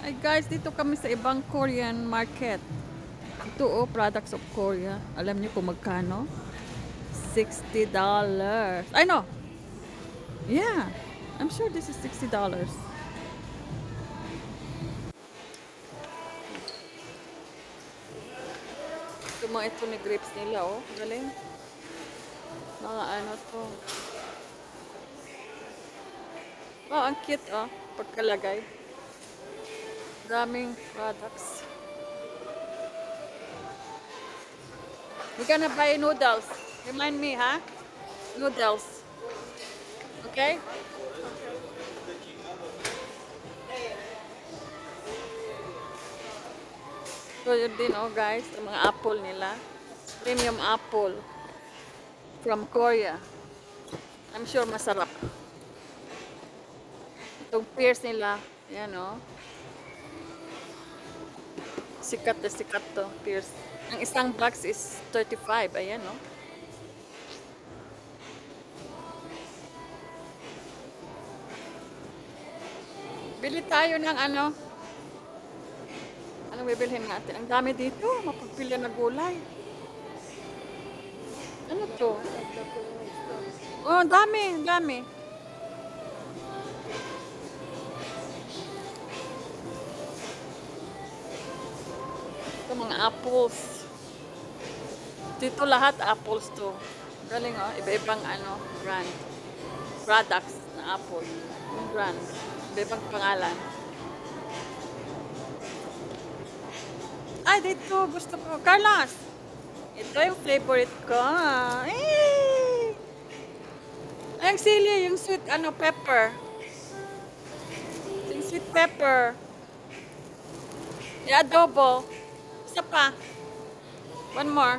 Ay guys, dito kami sa ibang Korean market. Ito oh, products of Korea. Alam niyo kung magkano? $60. I know. Yeah. I'm sure this is $60. Ito mga ito ni grapes nila oh. Galing. Mga ano to. Oh, ang cute oh. Pagkalagay. Daming products. We're gonna buy noodles. Remind me, huh? Noodles. Okay? So yun din oh guys, ang mga apple nila. Premium apple from Korea. I'm sure masarap. Itong pears nila, yan oh. Sikat na sikat to, pears. Ang isang box is 35, ayan oh. Bili tayo ng ano. Anong bibilhin natin? Ang dami dito, mapagpili na gulay. Ano to? Oh, dami, dami. Ito mga apples. Dito lahat apples to. Galing oh, iba-ibang ano, brand. Products na apple. Yung brand. Iba-ibang pangalan. Ay, dito. Gusto ko. Carlos! Ito yung favorite ko. Eh! Ay, yung sili. Yung sweet, ano, pepper. Yung sweet pepper. Yung adobo. Isa pa. One more.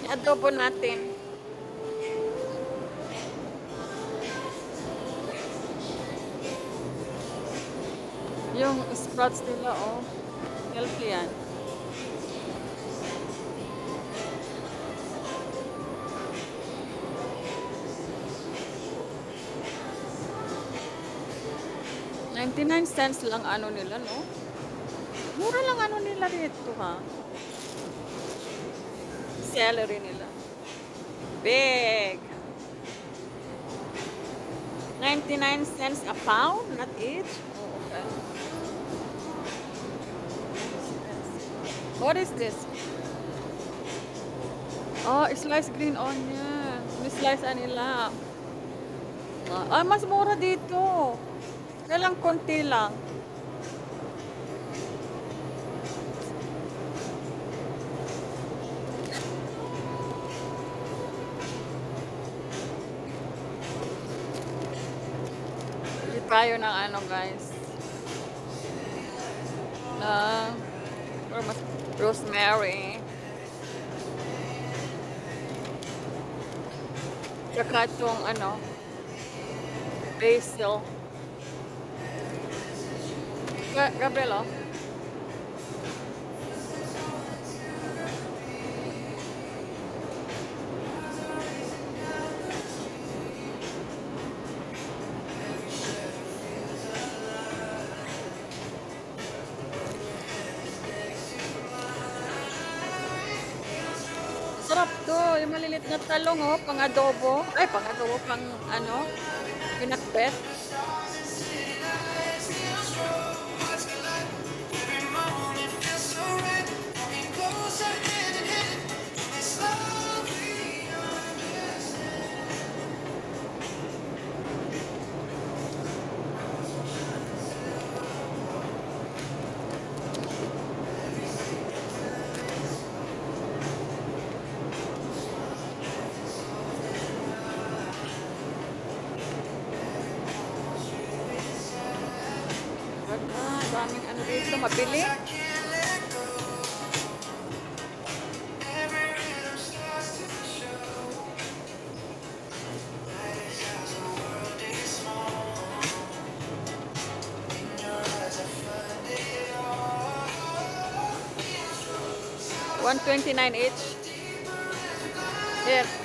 Yung adobo natin. Yung sprouts nila, oh. Healthy yan. $0.99 lang ano nila, no? Mura lang ano nila dito, ha? Celery nila. Big. 99 cents a pound, not each. Oh, okay. What is this? Oh, sliced green onion. Ni-slice nila. Ah, mas mura dito. Kailang konti lang. Bili tayo ng ano guys. Rosemary. Tsaka itong ano, basil. Gabriel, oh. Sarap to. Yung malilit na talong, oh. Pang adobo. Ay, pang adobo. Pang ano, pinakbet. Daming ano dito, mabili. $1.29 each. Here.